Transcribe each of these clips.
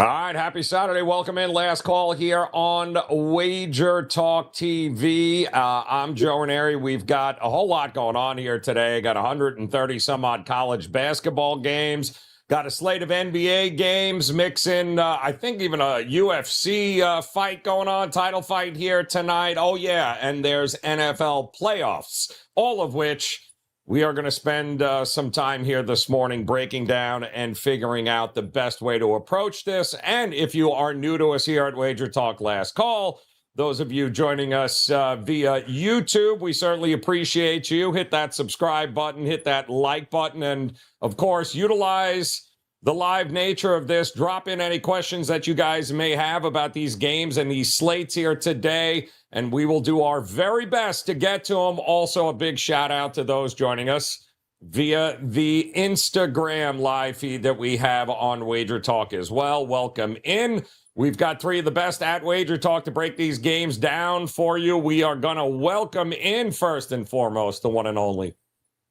All right, happy Saturday. Welcome in. Last call here on WagerTalk TV. I'm Joe Raineri. We've got a whole lot going on here today. Got 130 some odd college basketball games. Got a slate of NBA games. Mix in, I think, even a UFC fight going on, title fight here tonight. Oh, yeah, and there's NFL playoffs, all of which we are going to spend some time here this morning breaking down and figuring out the best way to approach this. And if you are new to us here at Wager Talk Last Call, those of you joining us via YouTube, we certainly appreciate you. Hit that subscribe button, hit that like button, and, of course, utilize the live nature of this. Drop in any questions that you guys may have about these games and these slates here today, and we will do our very best to get to them. Also, a big shout out to those joining us via the Instagram live feed that we have on Wager Talk as well. Welcome in. We've got three of the best at Wager Talk to break these games down for you. We are going to welcome in, first and foremost, the one and only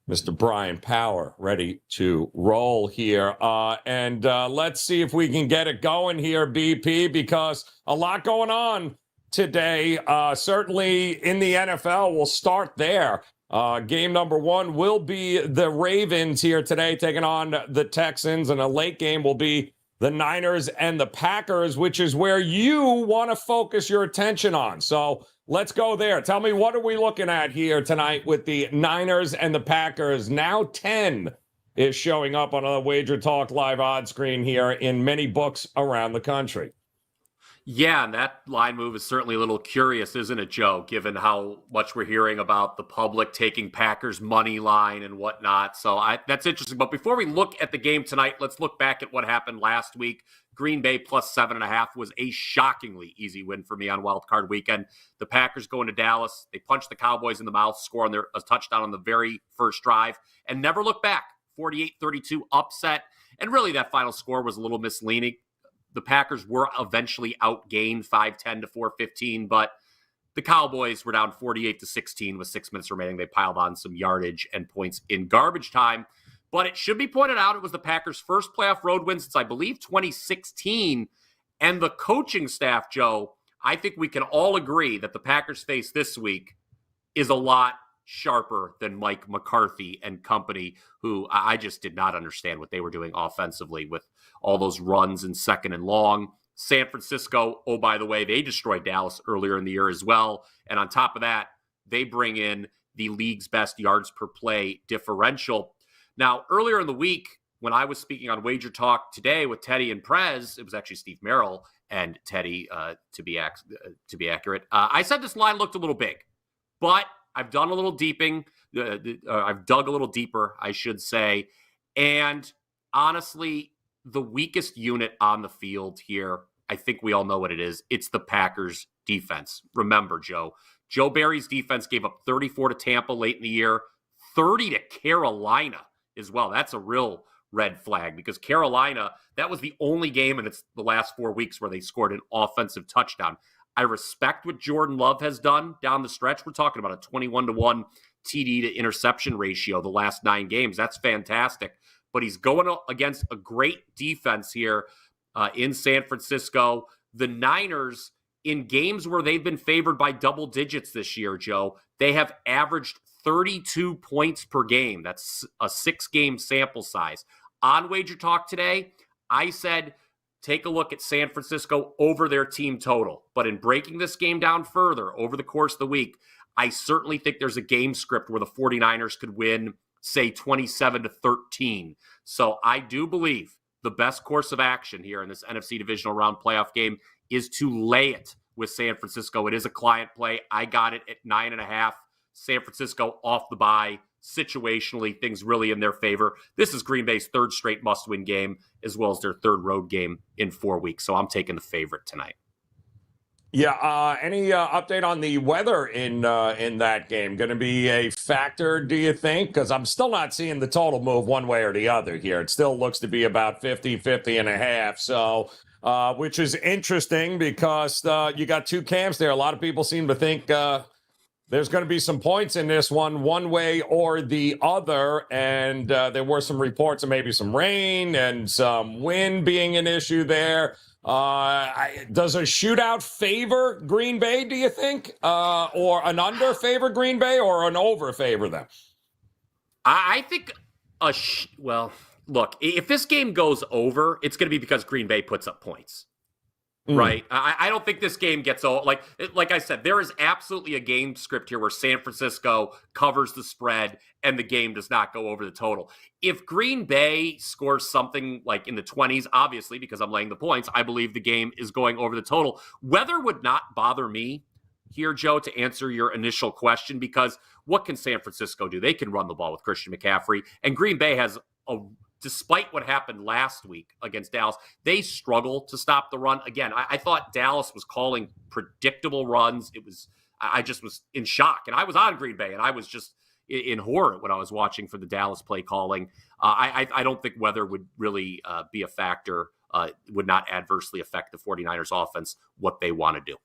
Mr. Bryan Power, ready to roll here. And let's see if we can get it going here, BP, because a lot going on today. Certainly in the NFL, we'll start there. Game number one will be the Ravens here today taking on the Texans, and a late game will be the Niners and the Packers, which is where you want to focus your attention on. So let's go there. Tell me, what are we looking at here tonight with the Niners and the Packers? Now 10 is showing up on a Wager Talk live odds screen here in many books around the country. Yeah, and that line move is certainly a little curious, isn't it, Joe, given how much we're hearing about the public taking Packers money line and whatnot. So that's interesting. But before we look at the game tonight, let's look back at what happened last week. Green Bay plus 7.5 was a shockingly easy win for me on Wild Card Weekend. The Packers go into Dallas. They punch the Cowboys in the mouth, score on a touchdown on the very first drive, and never look back. 48-32 upset. And really that final score was a little misleading. The Packers were eventually outgained 5-10 to 4-15, but the Cowboys were down 48-16 with 6 minutes remaining. They piled on some yardage and points in garbage time. But it should be pointed out, it was the Packers' first playoff road win since, I believe, 2016. And the coaching staff, Joe, I think we can all agree that the Packers face this week is a lot sharper than Mike McCarthy and company, who I just did not understand what they were doing offensively with all those runs in second and long. San Francisco, oh, by the way, they destroyed Dallas earlier in the year as well. And on top of that, they bring in the league's best yards per play differential. Now, earlier in the week, when I was speaking on Wager Talk today with Teddy and Prez, it was actually Steve Merrill and Teddy, to be accurate. I said this line looked a little big, but I've done a little deeping. I've dug a little deeper, I should say. And honestly, the weakest unit on the field here, I think we all know what it is. It's the Packers defense. Remember, Joe Barry's defense gave up 34 to Tampa late in the year, 30 to Carolina as well. That's a real red flag because Carolina, that was the only game in the last 4 weeks where they scored an offensive touchdown. I respect what Jordan Love has done down the stretch. We're talking about a 21-1 TD to interception ratio the last 9 games. That's fantastic. But he's going against a great defense here in San Francisco. The Niners, in games where they've been favored by double digits this year, Joe, they have averaged 32 points per game. That's a 6-game sample size. On Wager Talk today, I said, take a look at San Francisco over their team total. But in breaking this game down further over the course of the week, I certainly think there's a game script where the 49ers could win, say, 27-13. So I do believe the best course of action here in this NFC Divisional Round playoff game is to lay it with San Francisco. It is a client play. I got it at 9.5. San Francisco off the bye. Situationally, things really in their favor. This is Green Bay's third straight must-win game, as well as their third road game in 4 weeks. So I'm taking the favorite tonight. Yeah, any update on the weather in that game? Going to be a factor, do you think? Because I'm still not seeing the total move one way or the other here. It still looks to be about 50 and a half. So, which is interesting because you got two camps there. A lot of people seem to think there's going to be some points in this one way or the other. And there were some reports of maybe some rain and some wind being an issue there. Does a shootout favor Green Bay, do you think? Or an under favor Green Bay or an over favor them? I think well, look, if this game goes over, it's going to be because Green Bay puts up points. Right. I don't think this game gets like I said, there is absolutely a game script here where San Francisco covers the spread and the game does not go over the total. If Green Bay scores something like in the 20s, obviously, because I'm laying the points, I believe the game is going over the total. Weather would not bother me here, Joe, to answer your initial question, because what can San Francisco do? They can run the ball with Christian McCaffrey, and Green Bay has despite what happened last week against Dallas, they struggle to stop the run. Again, I thought Dallas was calling predictable runs. I just was in shock. And I was on Green Bay, and I was just in horror when I was watching for the Dallas play calling. I don't think weather would really be a factor, would not adversely affect the 49ers offense, what they want to do.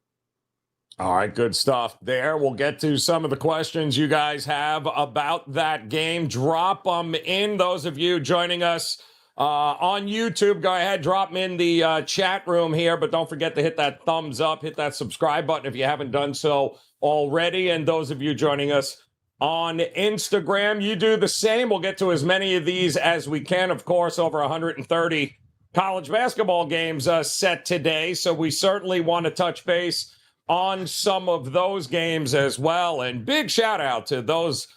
All right, good stuff there. We'll get to some of the questions you guys have about that game. Drop them in. Those of you joining us on YouTube, go ahead, drop them in the chat room here. But don't forget to hit that thumbs up, hit that subscribe button if you haven't done so already. And those of you joining us on Instagram, you do the same. We'll get to as many of these as we can. Of course, over 130 college basketball games set today. So we certainly want to touch base on some of those games as well. And big shout out to those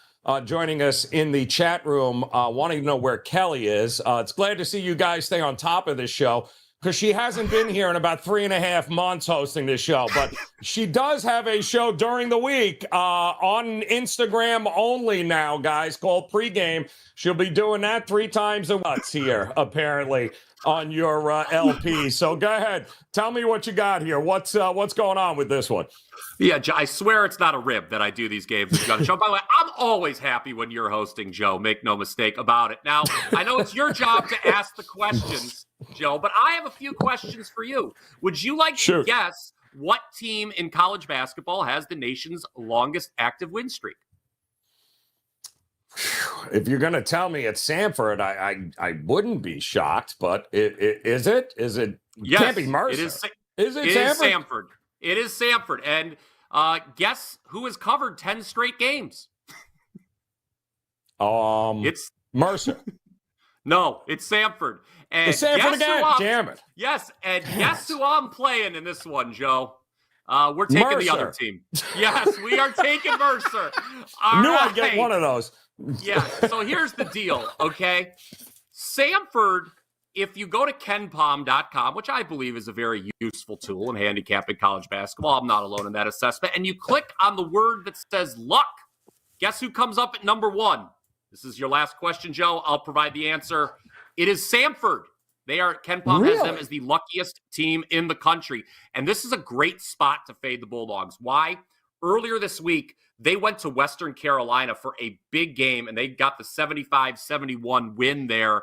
joining us in the chat room, wanting to know where Kelly is. It's glad to see you guys stay on top of this show, because she hasn't been here in about 3.5 months hosting this show. But she does have a show during the week on Instagram only now, guys, called Pregame. She'll be doing that 3 times a month here, apparently, on your LP. So go ahead. Tell me what you got here. What's going on with this one? Yeah, I swear it's not a rib that I do these games with you on the show. By the way, I'm always happy when you're hosting, Joe. Make no mistake about it. Now, I know it's your job to ask the questions, Joe, but I have a few questions for you. Would you like to guess what team in college basketball has the nation's longest active win streak? If you're going to tell me it's Samford, I wouldn't be shocked, but is it? Yes, can't be Mercer. Is it Samford? It is Samford. And guess who has covered 10 straight games? It's Mercer. No, it's Samford. And it's Samford again. Damn it. Yes, and guess who I'm playing in this one, Joe? We're taking Mercer. The other team. Yes, we are taking Mercer. Knew I'd get one of those. Yeah, so here's the deal, okay? Samford, if you go to kenpom.com, which I believe is a very useful tool in handicapping college basketball, I'm not alone in that assessment, and you click on the word that says luck, guess who comes up at number 1? This is your last question, Joe. I'll provide the answer. It is Samford. KenPom has them as the luckiest team in the country. And this is a great spot to fade the Bulldogs. Why? Earlier this week, they went to Western Carolina for a big game, and they got the 75-71 win there.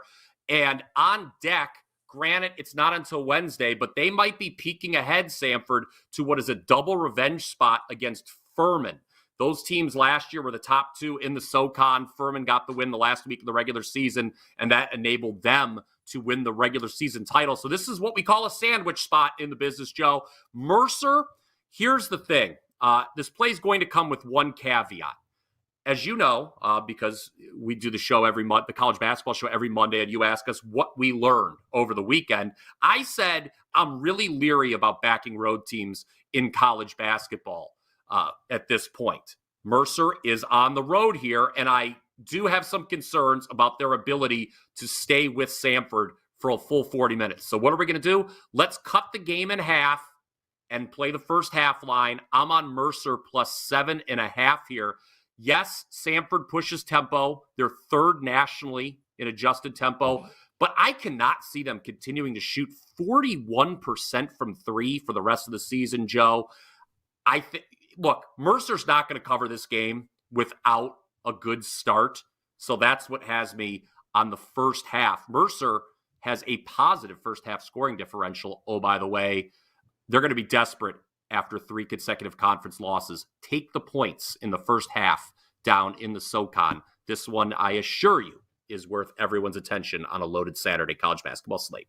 And on deck, granted, it's not until Wednesday, but they might be peeking ahead, Samford, to what is a double revenge spot against Furman. Those teams last year were the top 2 in the SoCon. Furman got the win the last week of the regular season, and that enabled them to win the regular season title. So this is what we call a sandwich spot in the business, Joe. Mercer, here's the thing. This play is going to come with one caveat. As you know, because we do the show every month, the college basketball show every Monday, and you ask us what we learned over the weekend, I said I'm really leery about backing road teams in college basketball at this point. Mercer is on the road here, and I do have some concerns about their ability to stay with Samford for a full 40 minutes. So what are we going to do? Let's cut the game in half and play the first half line. I'm on Mercer plus 7.5 here. Yes, Samford pushes tempo. They're 3rd nationally in adjusted tempo, but I cannot see them continuing to shoot 41% from 3 for the rest of the season, Joe. Look, Mercer's not going to cover this game without a good start. So that's what has me on the first half. Mercer has a positive first half scoring differential. Oh, by the way, they're going to be desperate after 3 consecutive conference losses. Take the points in the first half down in the SoCon. This one, I assure you, is worth everyone's attention on a loaded Saturday college basketball slate.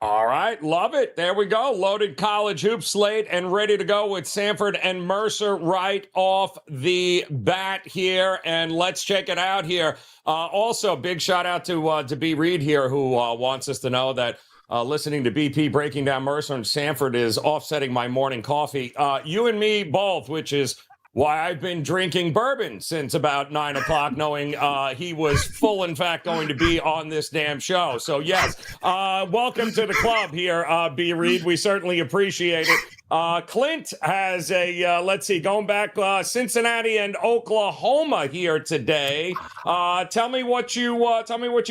All right, love it. There we go. Loaded college hoop slate and ready to go with Sanford and Mercer right off the bat here. And let's check it out here. Also, big shout out to B. Reed here, who wants us to know that listening to BP breaking down Mercer and Sanford is offsetting my morning coffee. You and me both, which is why I've been drinking bourbon since about 9 o'clock, knowing he was full, in fact, going to be on this damn show. So, yes, welcome to the club here, B. Reed. We certainly appreciate it. Clint has let's see, going back Cincinnati and Oklahoma here today. Tell me what you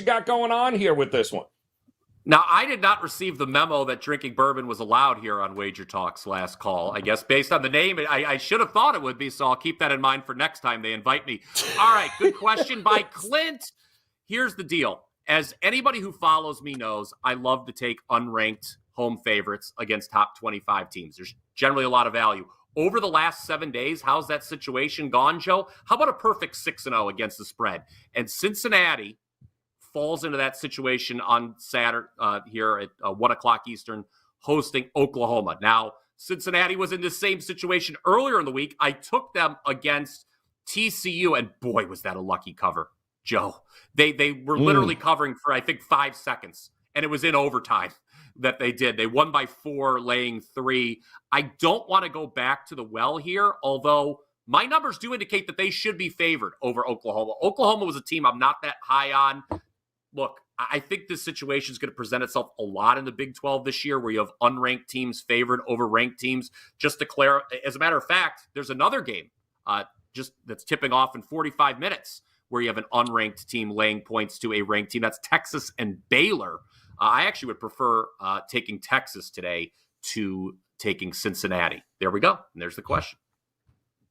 got going on here with this one. Now, I did not receive the memo that drinking bourbon was allowed here on Wager Talk's last call. I guess based on the name, I should have thought it would be, so I'll keep that in mind for next time they invite me. All right, good question by Clint. Here's the deal. As anybody who follows me knows, I love to take unranked home favorites against top 25 teams. There's generally a lot of value. Over the last 7 days, how's that situation gone, Joe? How about a perfect 6-0 against the spread? And Cincinnati falls into that situation on Saturday here at 1 o'clock Eastern, hosting Oklahoma. Now, Cincinnati was in the same situation earlier in the week. I took them against TCU, and boy, was that a lucky cover, Joe. They were literally covering for, I think, 5 seconds, and it was in overtime that they did. They won by 4, laying 3. I don't want to go back to the well here, although my numbers do indicate that they should be favored over Oklahoma. Oklahoma was a team I'm not that high on. Look, I think this situation is going to present itself a lot in the Big 12 this year, where you have unranked teams favored over ranked teams. Just to clarify, as a matter of fact, there's another game just that's tipping off in 45 minutes where you have an unranked team laying points to a ranked team. That's Texas and Baylor. I actually would prefer taking Texas today to taking Cincinnati. There we go. And there's the question.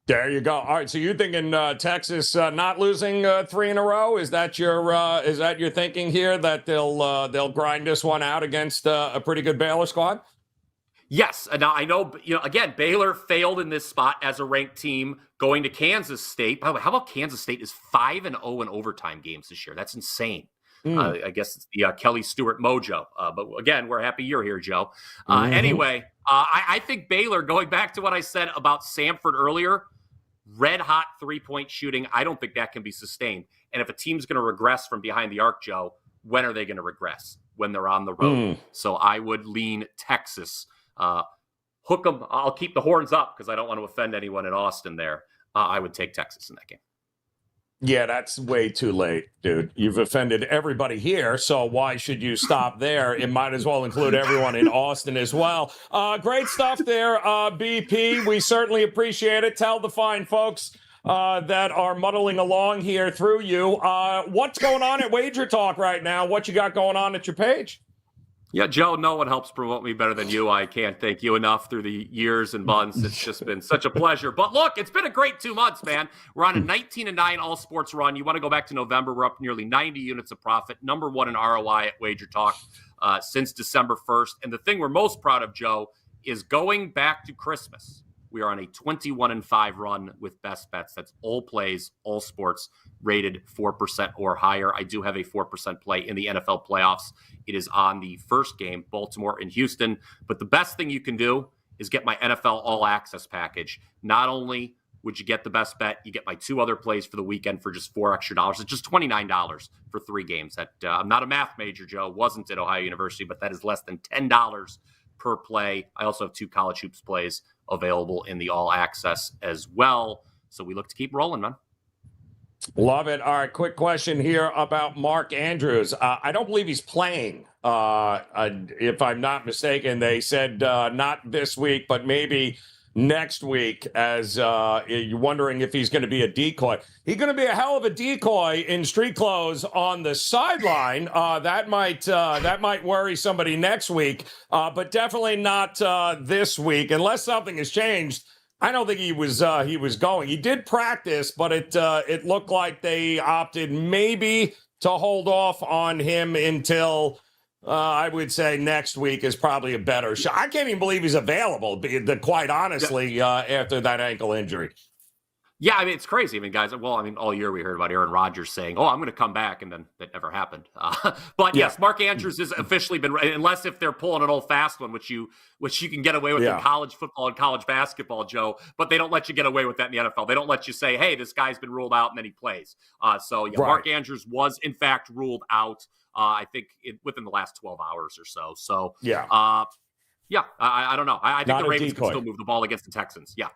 There you go. All right, so you're thinking Texas not losing 3 in a row? Is that your thinking here, that they'll grind this one out against a pretty good Baylor squad? Yes. Now I know, again, Baylor failed in this spot as a ranked team going to Kansas State. By the way, how about Kansas State is 5-0 in overtime games this year? That's insane. I guess it's the Kelly Stewart mojo. But again, we're a happy year here, Joe. Anyway, I think Baylor, going back to what I said about Samford earlier, red hot 3-point shooting, I don't think that can be sustained. And if a team's going to regress from behind the arc, Joe, when are they going to regress? When they're on the road. So I would lean Texas. Hook them. I'll keep the horns up because I don't want to offend anyone in Austin there. I would take Texas in that game. Yeah, that's way too late, dude. You've offended everybody here, so why should you stop there? It might as well include everyone in Austin as well. Great stuff there, BP. We certainly appreciate it. Tell the fine folks that are muddling along here through you what's going on at Wager Talk right now, what you got going on at your page. Yeah, Joe, no one helps promote me better than you. I can't thank you enough through the years and months. It's just been such a pleasure. But look, it's been a great 2 months, man. We're on a 19-9 all sports run. You want to go back to November, we're up nearly 90 units of profit, number 1 in ROI at Wager Talk since December 1st. And the thing we're most proud of, Joe, is going back to Christmas. We are on a 21-5 run with best bets. That's all plays, all sports, rated 4% or higher. I do have a 4% play in the NFL playoffs. It is on the first game, Baltimore and Houston. But the best thing you can do is get my NFL All Access package. Not only would you get the best bet, you get my 2 other plays for the weekend for just $4 extra. It's just $29 for 3 games. That I'm not a math major, Joe. Wasn't at Ohio University, but that is less than $10 per play. I also have 2 college hoops plays available in the All Access as well. So we look to keep rolling, man. Love it. All right, quick question here about Mark Andrews. I don't believe he's playing. If I'm not mistaken, they said not this week, but maybe next week, as you're wondering if he's going to be a decoy. He's going to be a hell of a decoy in street clothes on the sideline. That might worry somebody next week, but definitely not this week, unless something has changed. I don't think he was going. He did practice, but it looked like they opted maybe to hold off on him until I would say next week is probably a better shot. I can't even believe he's available, quite honestly, after that ankle injury. Yeah, I mean, it's crazy. I mean, guys, all year we heard about Aaron Rodgers saying, I'm going to come back, and then that never happened. But yes, Mark Andrews has officially been, unless if they're pulling an old fast one, which you can get away with in college football and college basketball, Joe, but they don't let you get away with that in the NFL. They don't let you say, hey, this guy's been ruled out, and then he plays. Mark Andrews was, in fact, ruled out, I think, within the last 12 hours or so. So, I don't know. I think the Ravens can still move the ball against the Texans. Yeah.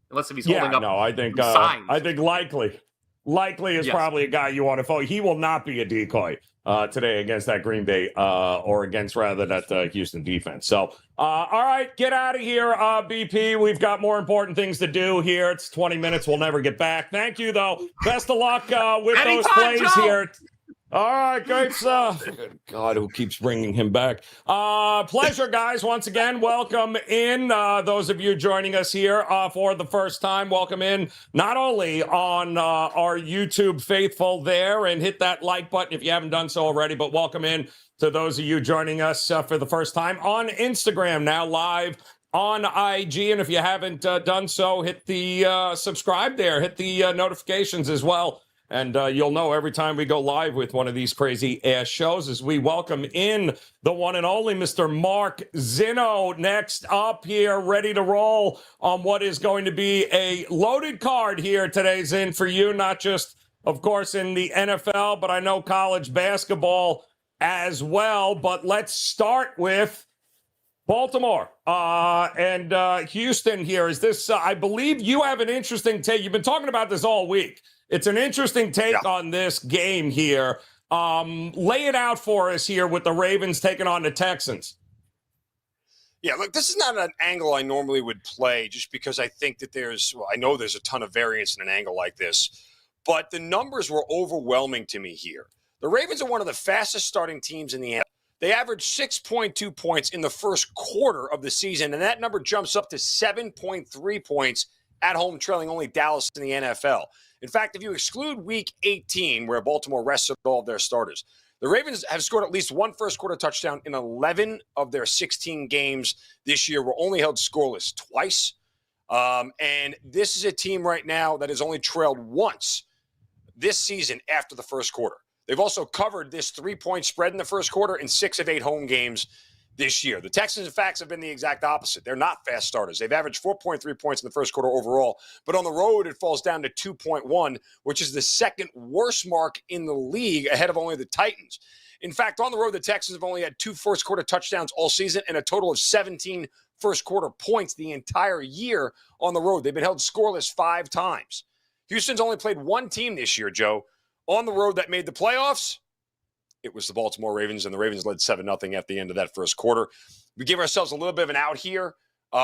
Unless if he's holding up. No, I think likely is probably a guy you want to follow. He will not be a decoy today against that Green Bay or against rather that Houston defense. So, all right, get out of here, BP. We've got more important things to do here. It's 20 minutes. We'll never get back. Thank you, though. Best of luck with those plays Joe. here. All right, great stuff. God, who keeps bringing him back? Pleasure, guys. Once again, welcome in. Those of you joining us here for the first time, welcome in not only on our YouTube faithful there, and hit that like button if you haven't done so already, but welcome in to those of you joining us for the first time on Instagram, now live on IG. And if you haven't done so, hit the subscribe there, hit the notifications as well. And you'll know every time we go live with one of these crazy-ass shows as we welcome in the one and only Mr. Mark Zinno next up here, ready to roll on what is going to be a loaded card here today, Zin, for you, not just, of course, in the NFL, but I know college basketball as well. But let's start with Baltimore and Houston here. Is this, I believe you have an interesting take. You've been talking about this all week. It's an interesting take on this game here. Lay it out for us here with the Ravens taking on the Texans. Yeah, look, this is not an angle I normally would play just because I think that I know there's a ton of variance in an angle like this, but the numbers were overwhelming to me here. The Ravens are one of the fastest starting teams in the NFL. They averaged 6.2 points in the first quarter of the season, and that number jumps up to 7.3 points at home, trailing only Dallas in the NFL. In fact, if you exclude Week 18, where Baltimore rested all of their starters, the Ravens have scored at least one first-quarter touchdown in 11 of their 16 games this year. We're only held scoreless twice. And this is a team right now that has only trailed once this season after the first quarter. They've also covered this 3-point spread in the first quarter in 6 of 8 home games this year. The Texans, in fact, have been the exact opposite. They're not fast starters. They've averaged 4.3 points in the first quarter overall, but on the road, it falls down to 2.1, which is the second worst mark in the league, ahead of only the Titans. In fact, on the road, the Texans have only had 2 first-quarter touchdowns all season and a total of 17 first-quarter points the entire year on the road. They've been held scoreless 5 times. Houston's only played one team this year, Joe, on the road that made the playoffs. It was the Baltimore Ravens, and the Ravens led 7-0 at the end of that first quarter. We give ourselves a little bit of an out here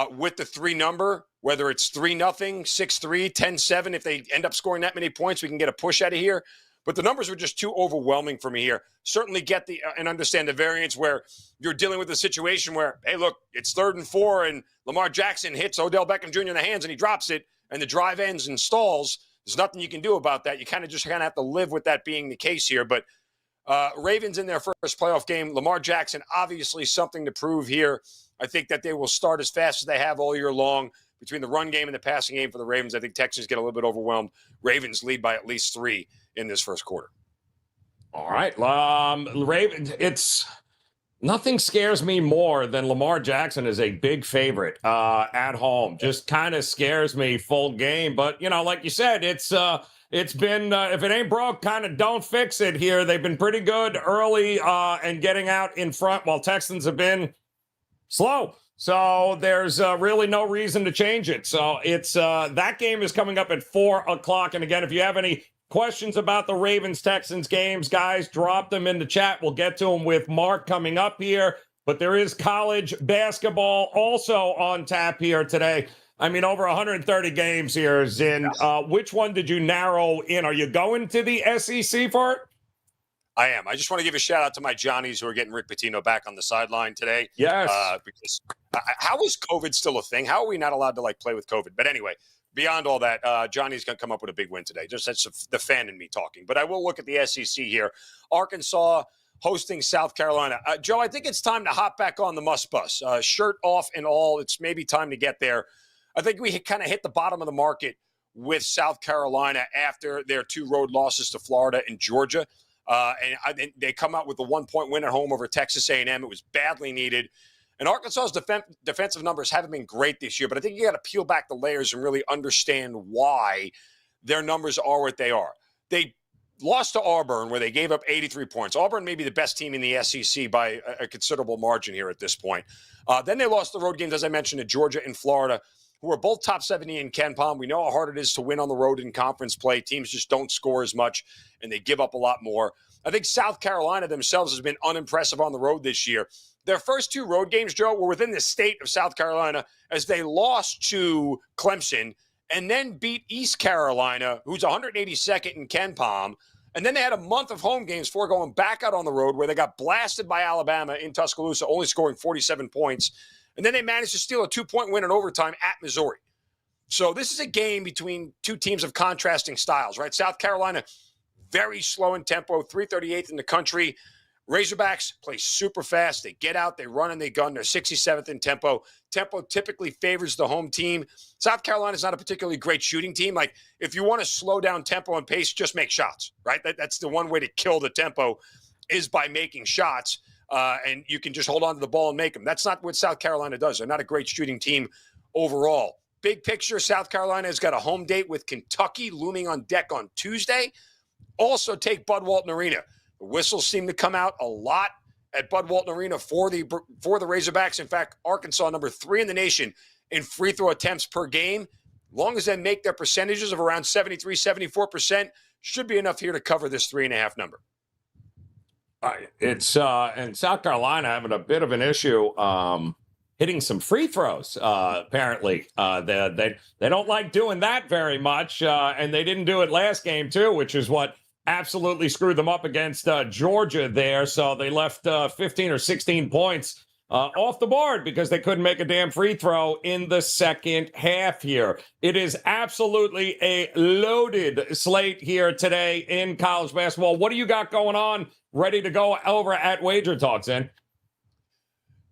with the 3 number, whether it's 3-0, 6-3, 10-7. If they end up scoring that many points, we can get a push out of here. But the numbers were just too overwhelming for me here. Certainly get and understand the variance where you're dealing with a situation where, hey, look, it's 3rd and 4, and Lamar Jackson hits Odell Beckham Jr. in the hands, and he drops it, and the drive ends and stalls. There's nothing you can do about that. You kind of have to live with that being the case here. But Ravens in their first playoff game. Lamar Jackson, obviously something to prove here. I think that they will start as fast as they have all year long. Between the run game and the passing game for the Ravens, I think Texans get a little bit overwhelmed. Ravens lead by at least 3 in this first quarter. All right. Ravens, nothing scares me more than Lamar Jackson is a big favorite at home. Just kind of scares me full game. But, like you said, it's been, if it ain't broke, kind of don't fix it here. They've been pretty good early and getting out in front, while Texans have been slow. So there's really no reason to change it. So it's that game is coming up at 4:00. And again, if you have any questions about the Ravens-Texans games, guys, drop them in the chat. We'll get to them with Mark coming up here. But there is college basketball also on tap here today. I mean, over 130 games here, Zin. Which one did you narrow in? Are you going to the SEC for it? I am. I just want to give a shout out to my Johnnies who are getting Rick Pitino back on the sideline today. Yes. Because how is COVID still a thing? How are we not allowed to play with COVID? But anyway, beyond all that, Johnny's going to come up with a big win today. Just that's the fan in me talking. But I will look at the SEC here. Arkansas hosting South Carolina. Joe, I think it's time to hop back on the must bus. Shirt off and all, it's maybe time to get there. I think we kind of hit the bottom of the market with South Carolina after their 2 road losses to Florida and Georgia. And they come out with a 1-point win at home over Texas A&M. It was badly needed. And Arkansas's defensive numbers haven't been great this year, but I think you got to peel back the layers and really understand why their numbers are what they are. They lost to Auburn, where they gave up 83 points. Auburn may be the best team in the SEC by a considerable margin here at this point. Then they lost the road games, as I mentioned, to Georgia and Florida, who are both top 70 in Ken Palm. We know how hard it is to win on the road in conference play. Teams just don't score as much, and they give up a lot more. I think South Carolina themselves has been unimpressive on the road this year. Their first 2 road games, Joe, were within the state of South Carolina, as they lost to Clemson and then beat East Carolina, who's 182nd in Ken Palm. And then they had a month of home games before going back out on the road, where they got blasted by Alabama in Tuscaloosa, only scoring 47 points. And then they managed to steal a 2-point win in overtime at Missouri. So this is a game between 2 teams of contrasting styles, right? South Carolina, very slow in tempo, 338th in the country. Razorbacks play super fast. They get out, they run, and they gun. They're 67th in tempo. Tempo typically favors the home team. South Carolina's not a particularly great shooting team. Like, if you want to slow down tempo and pace, just make shots, right? That's the one way to kill the tempo, is by making shots. And you can just hold on to the ball and make them. That's not what South Carolina does. They're not a great shooting team overall. Big picture, South Carolina has got a home date with Kentucky looming on deck on Tuesday. Also take Bud Walton Arena. The whistles seem to come out a lot at Bud Walton Arena for the Razorbacks. In fact, Arkansas, number 3 in the nation in free throw attempts per game. As long as they make their percentages of around 73, 74%, should be enough here to cover this 3.5 number. It's and South Carolina having a bit of an issue hitting some free throws. Apparently, they don't like doing that very much, and they didn't do it last game too, which is what absolutely screwed them up against Georgia there. So they left 15 or 16 points off the board because they couldn't make a damn free throw in the second half here. It is absolutely a loaded slate here today in college basketball. What do you got going on? Ready to go over at WagerTalk, Zen?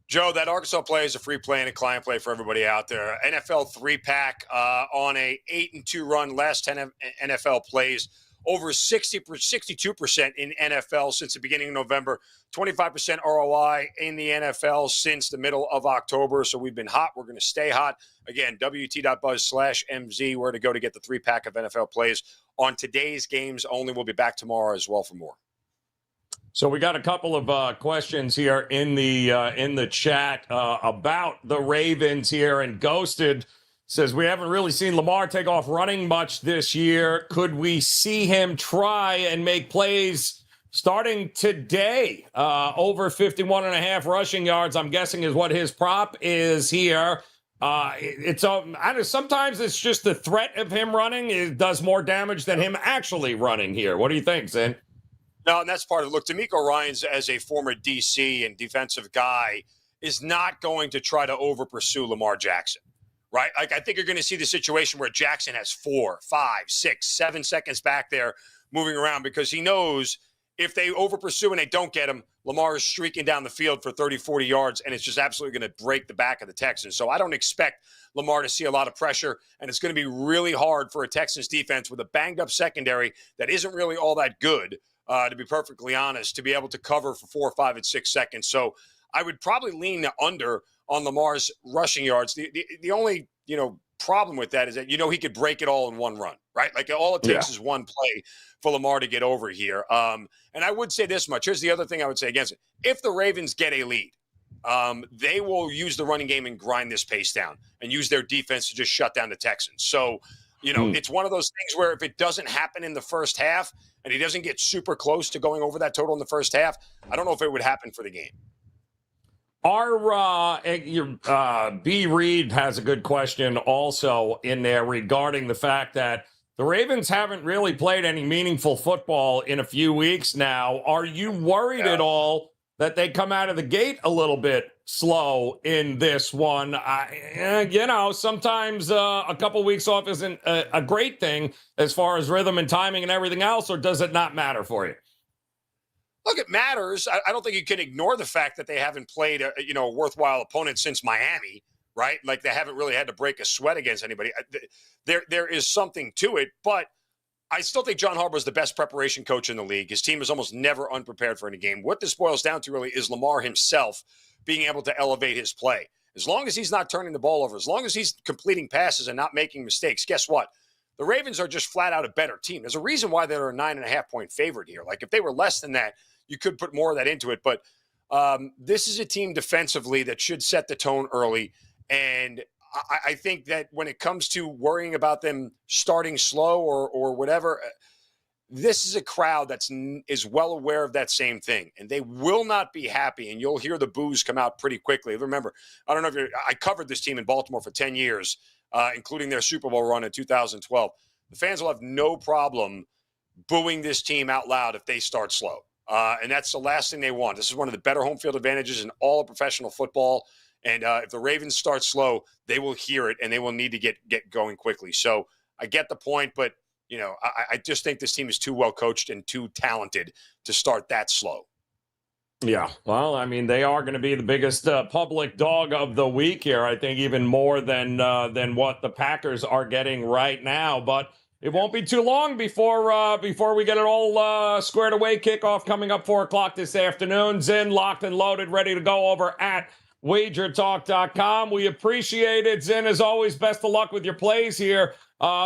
Joe, that Arkansas play is a free play and a client play for everybody out there. NFL 3-pack on a 8-2 run, last 10 NFL plays. Over 62% in NFL since the beginning of November, 25% ROI in the NFL since the middle of October. So we've been hot. We're going to stay hot. Again, WT.buzz/MZ, where to go to get the 3-pack of NFL plays on today's games only. We'll be back tomorrow as well for more. So we got a couple of questions here in the chat about the Ravens here, and Ghosted says, we haven't really seen Lamar take off running much this year. Could we see him try and make plays starting today? Over 51.5 rushing yards, I'm guessing, is what his prop is here. Sometimes it's just the threat of him running. It does more damage than him actually running here. What do you think, Zin? No, and that's part of it. Look, D'Amico Ryans, as a former DC and defensive guy, is not going to try to over-pursue Lamar Jackson. Right? Like, I think you're going to see the situation where Jackson has 4, 5, 6, 7 seconds back there moving around, because he knows if they over pursue and they don't get him, Lamar is streaking down the field for 30, 40 yards, and it's just absolutely going to break the back of the Texans. So I don't expect Lamar to see a lot of pressure, and it's going to be really hard for a Texans defense with a banged-up secondary that isn't really all that good, to be perfectly honest, to be able to cover for 4, 5, and 6 seconds. So I would probably lean the under on Lamar's rushing yards. The only, problem with that is that, he could break it all in one run, right? Like, all it takes is one play for Lamar to get over here. And I would say this much. Here's the other thing I would say against it. If the Ravens get a lead, they will use the running game and grind this pace down and use their defense to just shut down the Texans. So, it's one of those things where if it doesn't happen in the first half and he doesn't get super close to going over that total in the first half, I don't know if it would happen for the game. B. Reed has a good question also in there regarding the fact that the Ravens haven't really played any meaningful football in a few weeks now. Are you worried at all that they come out of the gate a little bit slow in this one? Sometimes a couple weeks off isn't a great thing as far as rhythm and timing and everything else, or does it not matter for you? Look, it matters. I don't think you can ignore the fact that they haven't played a worthwhile opponent since Miami, right? Like they haven't really had to break a sweat against anybody. There is something to it, but I still think John Harbaugh is the best preparation coach in the league. His team is almost never unprepared for any game. What this boils down to really is Lamar himself being able to elevate his play. As long as he's not turning the ball over, as long as he's completing passes and not making mistakes, guess what? The Ravens are just flat out a better team. There's a reason why they're a 9.5-point favorite here. Like if they were less than that, you could put more of that into it. But this is a team defensively that should set the tone early. And I think that when it comes to worrying about them starting slow or whatever, this is a crowd is well aware of that same thing, and they will not be happy. And you'll hear the boos come out pretty quickly. Remember, I don't know if I covered this team in Baltimore for 10 years, including their Super Bowl run in 2012. The fans will have no problem booing this team out loud if they start slow, and that's the last thing they want. This is one of the better home field advantages in all of professional football. And if the Ravens start slow, they will hear it, and they will need to get going quickly. So I get the point, but I just think this team is too well coached and too talented to start that slow. Yeah, well, I mean, they are going to be the biggest public dog of the week here. I think even more than what the Packers are getting right now. But it won't be too long before we get it all squared away. Kickoff coming up 4:00 this afternoon. Zin locked and loaded, ready to go over at WagerTalk.com. We appreciate it. Zin, as always, best of luck with your plays here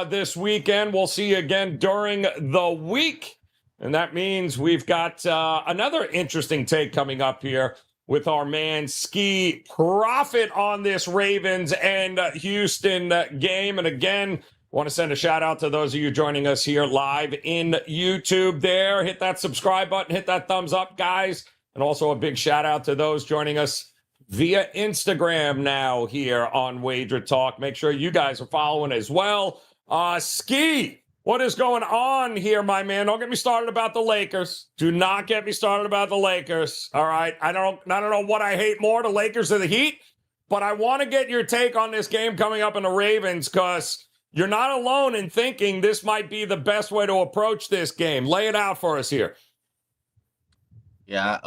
this weekend. We'll see you again during the week. And that means we've got another interesting take coming up here with our man Skee. Profit on this Ravens and Houston game. And again, want to send a shout out to those of you joining us here live in YouTube there. Hit that subscribe button, hit that thumbs up, guys. And also a big shout out to those joining us via Instagram now here on Wager Talk. Make sure you guys are following as well. Skee, what is going on here, my man? Don't get me started about the Lakers. Do not get me started about the Lakers. All right. I don't know what I hate more, the Lakers or the Heat, but I want to get your take on this game coming up in the Ravens because you're not alone in thinking this might be the best way to approach this game. Lay it out for us here. Yeah,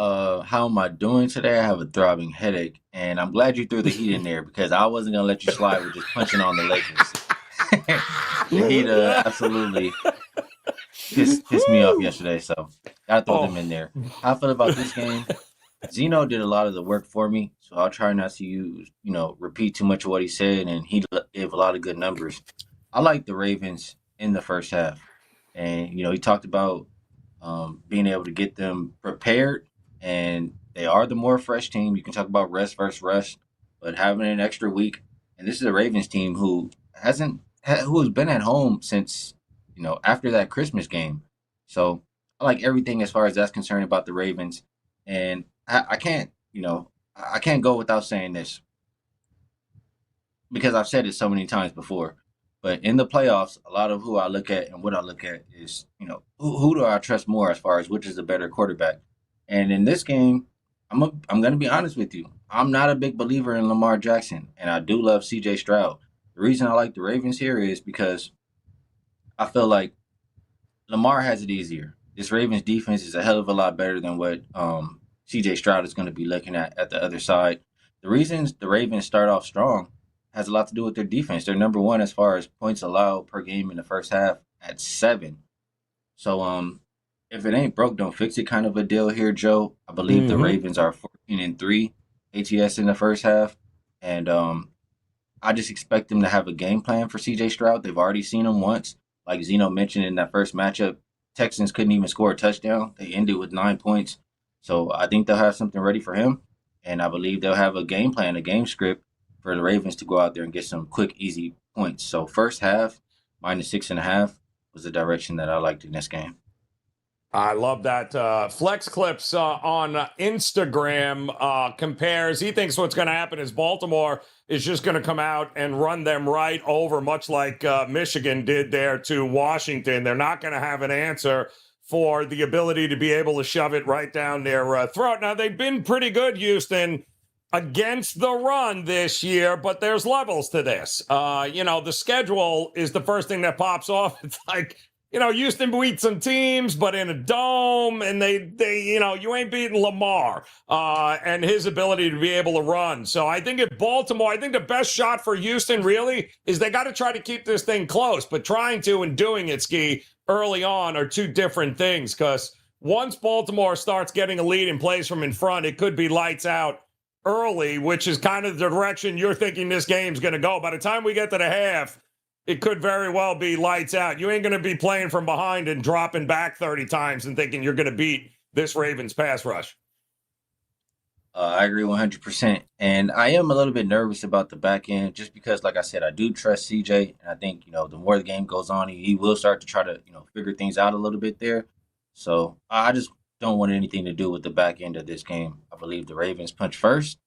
how am I doing today? I have a throbbing headache, and I'm glad you threw the Heat in there because I wasn't going to let you slide with just punching on the Lakers. The Heat absolutely pissed me off yesterday, so got to throw them in there. How I feel about this game, Zinno did a lot of the work for me, so I'll try not to repeat too much of what he said, and he gave a lot of good numbers. I like the Ravens in the first half, and, he talked about being able to get them prepared, and they are the more fresh team. You can talk about rest versus rest, but having an extra week, and this is a Ravens team who has been at home since after that Christmas game. So I like everything as far as that's concerned about the Ravens, and I can't go without saying this because I've said it so many times before. But in the playoffs, a lot of who I look at and what I look at is, who do I trust more as far as which is the better quarterback? And in this game, I'm going to be honest with you. I'm not a big believer in Lamar Jackson, and I do love C.J. Stroud. The reason I like the Ravens here is because I feel like Lamar has it easier. This Ravens defense is a hell of a lot better than what C.J. Stroud is going to be looking at the other side. The reasons the Ravens start off strong has a lot to do with their defense. They're number one as far as points allowed per game in the first half at 7. So if it ain't broke, don't fix it kind of a deal here, Joe. I believe the Ravens are 14-3 ATS in the first half. And I just expect them to have a game plan for C.J. Stroud. They've already seen him once. Like Zinno mentioned in that first matchup, Texans couldn't even score a touchdown. They ended with 9 points. So I think they'll have something ready for him. And I believe they'll have a game plan, a game script for the Ravens to go out there and get some quick, easy points. So first half, -6.5 was the direction that I liked in this game. I love that. Flex Clips on Instagram compares. He thinks what's going to happen is Baltimore is just going to come out and run them right over, much like Michigan did there to Washington. They're not going to have an answer for the ability to be able to shove it right down their throat. Now, they've been pretty good, Houston, against the run this year, but there's levels to this. The schedule is the first thing that pops off. It's like Houston beat some teams, but in a dome, and they you ain't beating Lamar and his ability to be able to run. So I think at Baltimore, I think the best shot for Houston really is they got to try to keep this thing close, but trying to and doing it, Skee, early on are two different things, because once Baltimore starts getting a lead and plays from in front, it could be lights out early, which is kind of the direction you're thinking this game's going to go. By the time we get to the half, it could very well be lights out. You ain't going to be playing from behind and dropping back 30 times and thinking you're going to beat this Ravens pass rush. I agree 100%. And I am a little bit nervous about the back end just because, like I said, I do trust CJ. And I think, the more the game goes on, he will start to try to, figure things out a little bit there. So I just don't want anything to do with the back end of this game. I believe the Ravens punch first,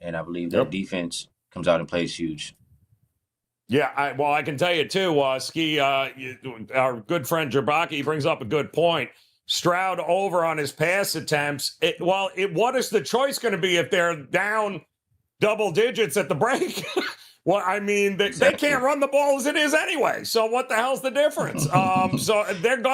and I believe that defense comes out and plays huge. Yeah, I can tell you too, Skee, our good friend Jabaki brings up a good point. Stroud over on his pass attempts. What is the choice going to be if they're down double digits at the break? Well, I mean, they can't run the ball as it is anyway. So what the hell's the difference? So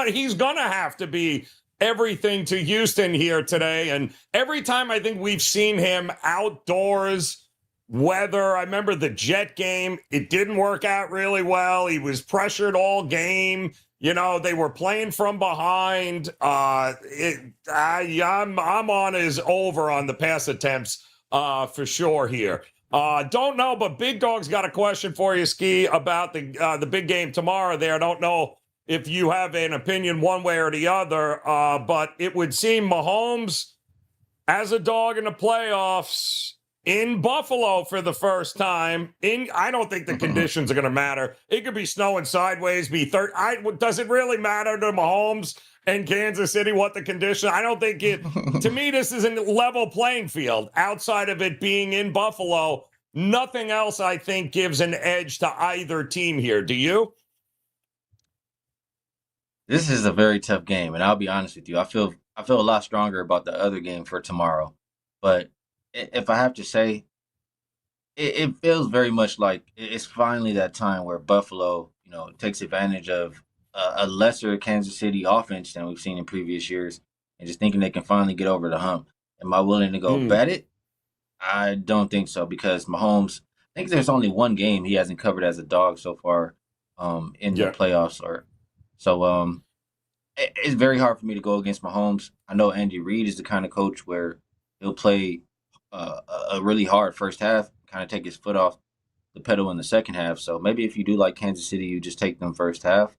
he's going to have to be everything to Houston here today. And every time I think we've seen him outdoors, weather. I remember the Jet game. It didn't work out really well. He was pressured all game. They were playing from behind. I'm on his over on the pass attempts for sure here. Don't know, but Big Dog's got a question for you, Skee, about the big game tomorrow there. I don't know if you have an opinion one way or the other, but it would seem Mahomes as a dog in the playoffs in Buffalo for the first time. I don't think the conditions are going to matter. It could be snowing sideways, be third. Does it really matter to Mahomes and Kansas City what the condition? I don't think it. To me, this is a level playing field. Outside of it being in Buffalo, nothing else I think gives an edge to either team here. Do you? This is a very tough game, and I'll be honest with you. I feel a lot stronger about the other game for tomorrow, but if I have to say, it feels very much like it's finally that time where Buffalo, takes advantage of a lesser Kansas City offense than we've seen in previous years, and just thinking they can finally get over the hump. Am I willing to go bet it? I don't think so, because Mahomes, I think there's only one game he hasn't covered as a dog so far in the playoffs. It's very hard for me to go against Mahomes. I know Andy Reid is the kind of coach where he'll play a really hard first half, kind of take his foot off the pedal in the second half. So maybe if you do like Kansas City, you just take them first half.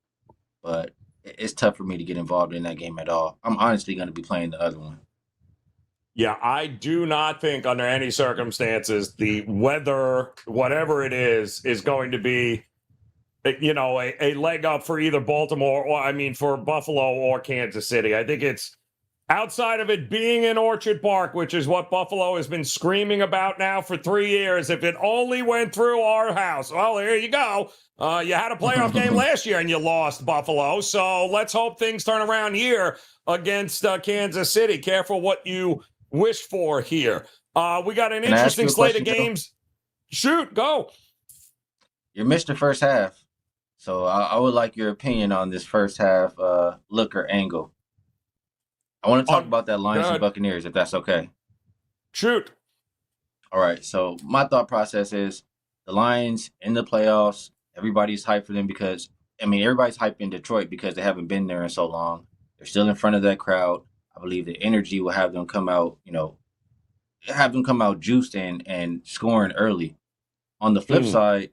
But it's tough for me to get involved in that game at all. I'm honestly going to be playing the other one. Yeah, I do not think under any circumstances the weather, whatever it is going to be, a leg up for either Baltimore for Buffalo or Kansas City. I think it's outside of it being in Orchard Park, which is what Buffalo has been screaming about now for 3 years. If it only went through our house. Well, there you go. You had a playoff game last year and you lost, Buffalo. So let's hope things turn around here against Kansas City. Careful what you wish for here. We got an interesting slate of games. Shoot, go. You missed the first half. So I would like your opinion on this first half look or angle. I want to talk about that Lions and Buccaneers, if that's okay. Shoot. All right. So my thought process is the Lions in the playoffs, everybody's hyped for them because, everybody's hyped in Detroit because they haven't been there in so long. They're still in front of that crowd. I believe the energy will have them come out, juiced and scoring early. On the flip side,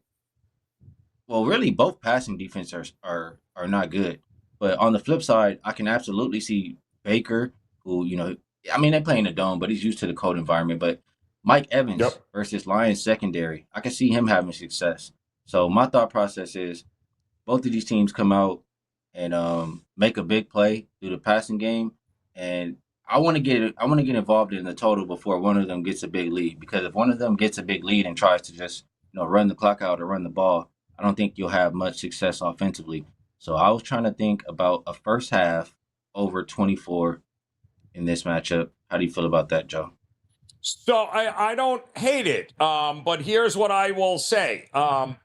well, really both passing defense are not good. But on the flip side, I can absolutely see Baker, who, they play in a dome, but he's used to the cold environment. But Mike Evans versus Lions secondary, I can see him having success. So my thought process is both of these teams come out and make a big play through the passing game. And I want to get involved in the total before one of them gets a big lead. Because if one of them gets a big lead and tries to just, run the clock out or run the ball, I don't think you'll have much success offensively. So I was trying to think about a first half over 24 in this matchup. How do you feel about that, Joe? So I don't hate it, but here's what I will say.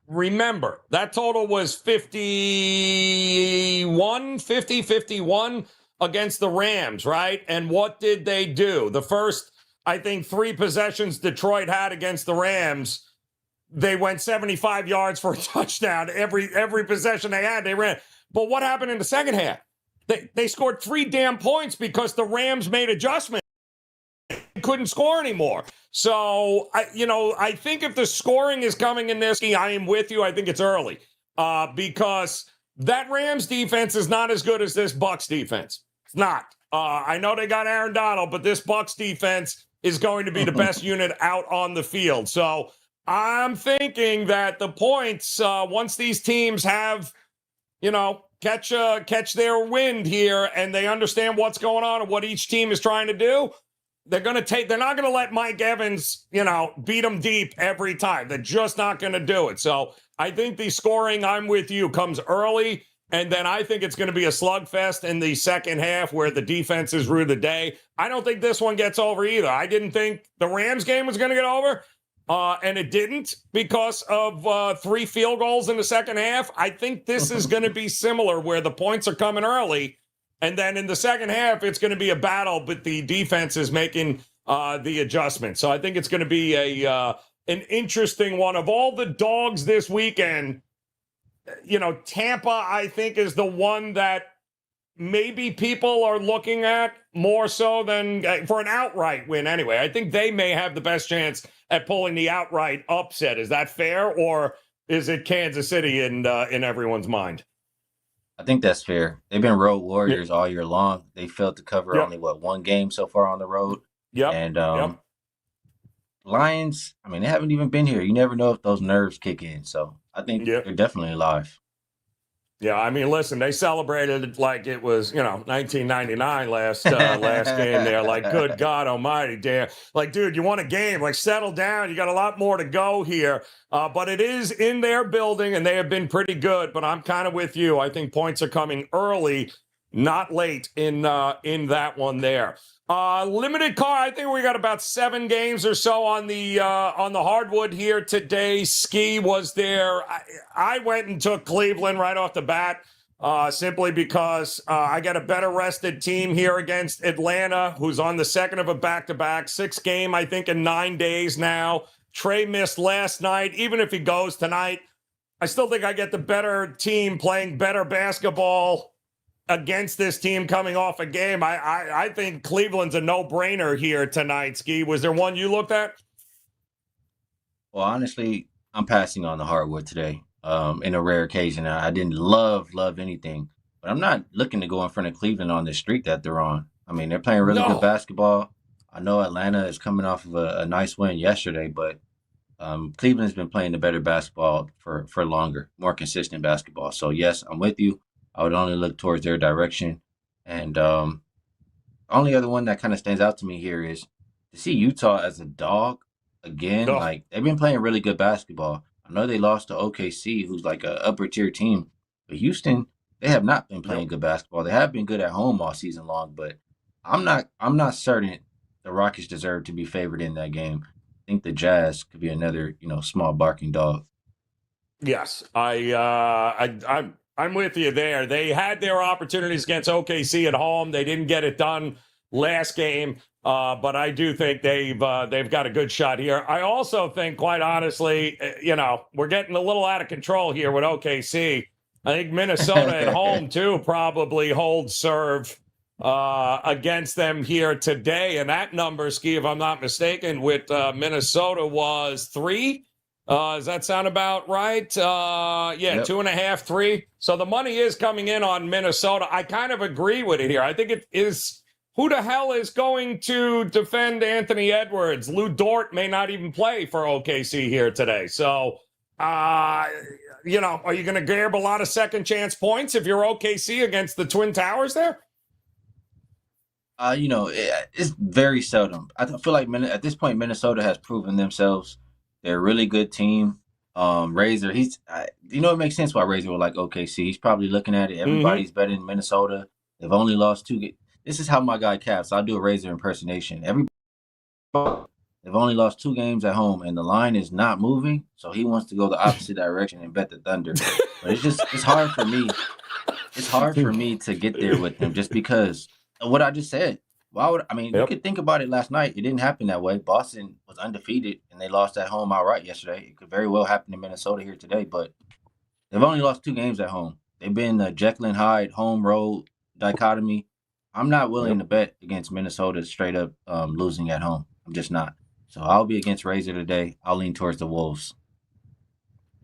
Remember, that total was 51 against the Rams, right? And what did they do? The first, I think, 3 possessions Detroit had against the Rams, they went 75 yards for a touchdown. Every possession they had, they ran. But what happened in the second half? They scored 3 damn points because the Rams made adjustments. Couldn't score anymore. So, I think if the scoring is coming in this game, I am with you. I think it's early because that Rams defense is not as good as this Bucs defense. It's not. I know they got Aaron Donald, but this Bucs defense is going to be the best unit out on the field. So I'm thinking that the points, once these teams have, catch their wind here and they understand what's going on and what each team is trying to do, they're not going to let Mike Evans, beat them deep every time. They're just not going to do it. So I think the scoring, I'm with you, comes early. And then I think it's going to be a slugfest in the second half where the defenses rue the day. I don't think this one gets over either. I didn't think the Rams game was going to get over. And it didn't because of 3 field goals in the second half. I think this is going to be similar where the points are coming early. And then in the second half, it's going to be a battle, but the defense is making the adjustment. So I think it's going to be an interesting one. Of all the dogs this weekend, Tampa, I think, is the one that maybe people are looking at more so than for an outright win anyway. I think they may have the best chance at pulling the outright upset. Is that fair, or is it Kansas City in everyone's mind? I think that's fair. They've been road warriors all year long. They failed to cover only, 1 game so far on the road? Yep. And Lions, they haven't even been here. You never know if those nerves kick in. So I think they're definitely alive. Yeah, listen, they celebrated it like it was, 1999 last game there. Like, good God almighty, damn. Like, dude, you won a game. Like, settle down. You got a lot more to go here. But it is in their building, and they have been pretty good. But I'm kind of with you. I think points are coming early, not late in that one there. Limited car. I think we got about 7 games or so on the hardwood here today. Skee was there. I went and took Cleveland right off the bat, simply because I got a better rested team here against Atlanta, who's on the second of a back-to-back. 6th game, I think, in 9 days now. Trey missed last night. Even if he goes tonight, I still think I get the better team playing better basketball against this team coming off a game. I think Cleveland's a no-brainer here tonight. Skee, was there one you looked at? Well, honestly, I'm passing on the hardwood today. In a rare occasion, I didn't love anything, but I'm not looking to go in front of Cleveland on the streak that they're on. They're playing really good basketball. I know Atlanta is coming off of a nice win yesterday, but Cleveland's been playing the better basketball for longer, more consistent basketball. So yes, I'm with you. I would only look towards their direction. And only other one that kind of stands out to me here is to see Utah as a dog again. Oh. Like, they've been playing really good basketball. I know they lost to OKC, who's like an upper tier team. But Houston, they have not been playing good basketball. They have been good at home all season long, but I'm not certain the Rockets deserve to be favored in that game. I think the Jazz could be another, small barking dog. Yes, I'm with you there. They had their opportunities against OKC at home. They didn't get it done last game, but I do think they've got a good shot here. I also think, quite honestly, we're getting a little out of control here with OKC. I think Minnesota at home, too, probably holds serve against them here today. And that number, Skee, if I'm not mistaken, with Minnesota was 3. Does that sound about right? Yep. 2.5, 3. So the money is coming in on Minnesota. I kind of agree with it here. I think it is, who the hell is going to defend Anthony Edwards? Lou Dort may not even play for OKC here today. So, are you going to grab a lot of second chance points if you're OKC against the Twin Towers there? It's very seldom. I feel like at this point, Minnesota has proven themselves. They're a really good team. Razor, it makes sense why Razor would like OKC. He's probably looking at it. Everybody's better than Minnesota. They've only lost 2 games. This is how my guy caps. I'll do a Razor impersonation. Everybody They've only lost 2 games at home, and the line is not moving. So he wants to go the opposite direction and bet the Thunder. But it's hard for me. It's hard for me to get there with them just because of what I just said. You could think about it last night. It didn't happen that way. Boston was undefeated, and they lost at home outright yesterday. It could very well happen in Minnesota here today, but they've only lost 2 games at home. They've been the Jekyll and Hyde home-road dichotomy. I'm not willing to bet against Minnesota straight up losing at home. I'm just not. So I'll be against Razor today. I'll lean towards the Wolves.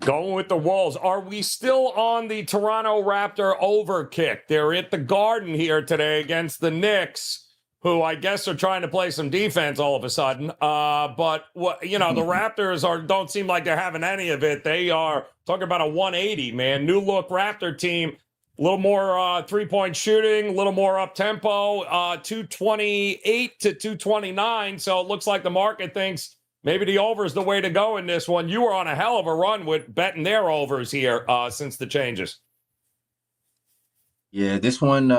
Going with the Wolves. Are we still on the Toronto Raptor over kick? They're at the Garden here today against the Knicks, who I guess are trying to play some defense all of a sudden. But the Raptors don't seem like they're having any of it. They are talking about a 180, man. New look Raptor team. A little more three-point shooting, a little more up-tempo, 228 to 229. So it looks like the market thinks maybe the over is the way to go in this one. You were on a hell of a run with betting their overs here since the changes. Yeah, this one,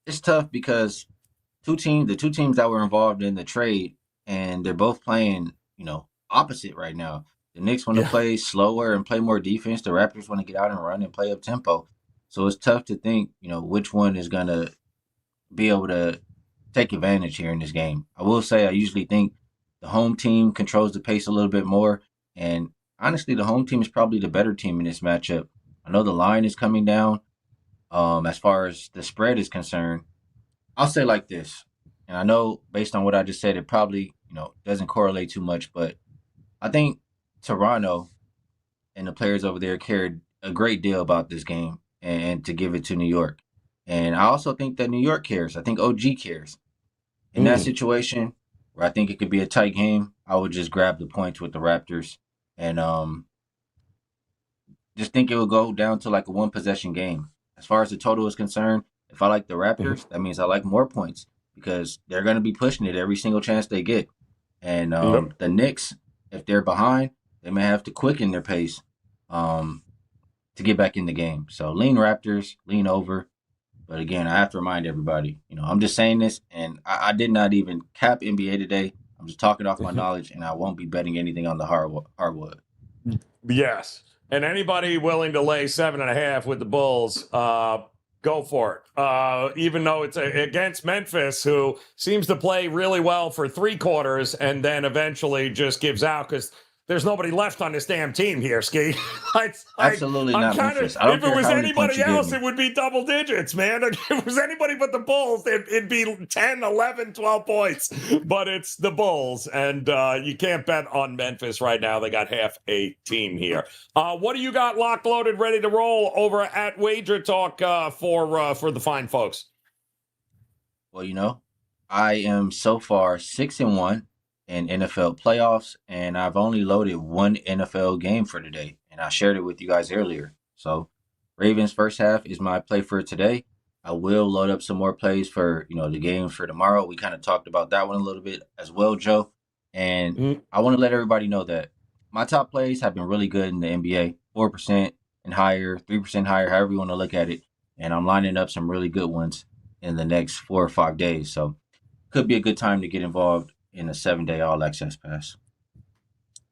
it's tough because the two teams that were involved in the trade, and they're both playing, opposite right now. The Knicks want to play slower and play more defense. The Raptors want to get out and run and play up tempo. So it's tough to think, which one is going to be able to take advantage here in this game. I will say I usually think the home team controls the pace a little bit more. And honestly, the home team is probably the better team in this matchup. I know the line is coming down as far as the spread is concerned. I'll say like this, and I know based on what I just said, it probably, doesn't correlate too much, but I think Toronto and the players over there cared a great deal about this game and to give it to New York. And I also think that New York cares. I think OG cares. In that situation where I think it could be a tight game, I would just grab the points with the Raptors and just think it will go down to like a one-possession game. As far as the total is concerned, if I like the Raptors, that means I like more points because they're going to be pushing it every single chance they get. And the Knicks, if they're behind, they may have to quicken their pace to get back in the game. So lean Raptors, lean over. But again, I have to remind everybody, I'm just saying this, and I did not even cap NBA today. I'm just talking off my knowledge, and I won't be betting anything on the hardwood. Yes. And anybody willing to lay 7.5 with the Bulls, go for it. Even though it's against Memphis, who seems to play really well for 3 quarters and then eventually just gives out because there's nobody left on this damn team here, Skee. Absolutely not Memphis. If it was anybody else, it would be double digits, man. If it was anybody but the Bulls, it'd be 10, 11, 12 points. But it's the Bulls, and you can't bet on Memphis right now. They got half a team here. What do you got locked, loaded, ready to roll over at WagerTalk for the fine folks? Well, I am so far 6-1. In NFL playoffs, and I've only loaded 1 NFL game for today, and I shared it with you guys earlier. So Ravens first half is my play for today. I will load up some more plays for, the game for tomorrow. We kind of talked about that one a little bit as well, Joe. And I want to let everybody know that my top plays have been really good in the NBA, 4% and higher, 3% higher, however you want to look at it. And I'm lining up some really good ones in the next 4 or 5 days. So could be a good time to get involved in a 7-day all-access pass.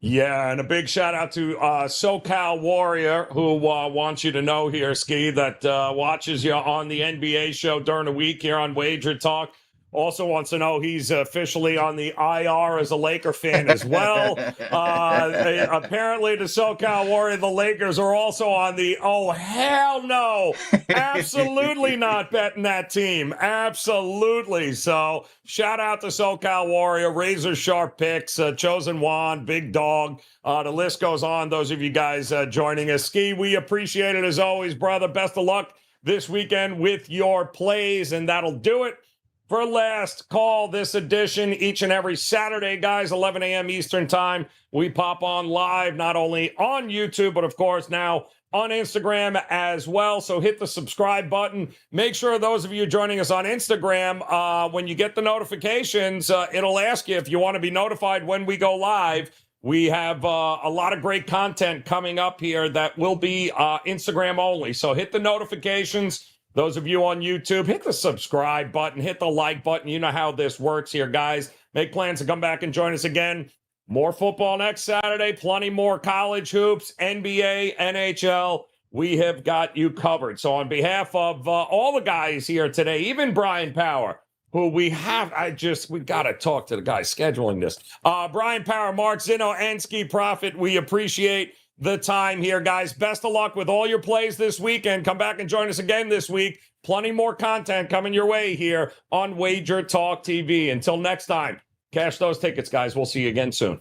Yeah, and a big shout-out to SoCal Warrior, who wants you to know here, Skee, that watches you on the NBA show during the week here on Wager Talk. Also wants to know he's officially on the IR as a Laker fan as well. Apparently, the SoCal Warrior, the Lakers are also on the, oh, hell no. Absolutely not betting that team. Absolutely. So shout out to SoCal Warrior, razor sharp picks, Chosen Juan, Big Dog. The list goes on. Those of you guys joining us. Skee, we appreciate it as always, brother. Best of luck this weekend with your plays, and that'll do it for last call this edition. Each and every Saturday, guys, 11 a.m. Eastern time, we pop on live, not only on YouTube, but of course now on Instagram as well. So hit the subscribe button. Make sure those of you joining us on Instagram, when you get the notifications, it'll ask you if you want to be notified when we go live. We have a lot of great content coming up here that will be Instagram only. So hit the notifications. Those of you on YouTube, hit the subscribe button, hit the like button. You know how this works here, guys. Make plans to come back and join us again. More football next Saturday, plenty more college hoops, NBA, NHL. We have got you covered. So on behalf of all the guys here today, even Brian Power, who we got to talk to the guy scheduling this. Brian Power, Mark Zinno, and Skee Profit, we appreciate the time here, guys. Best of luck with all your plays this weekend. Come back and join us again this week. Plenty more content coming your way here on WagerTalk TV. Until next time, cash those tickets, guys. We'll see you again soon.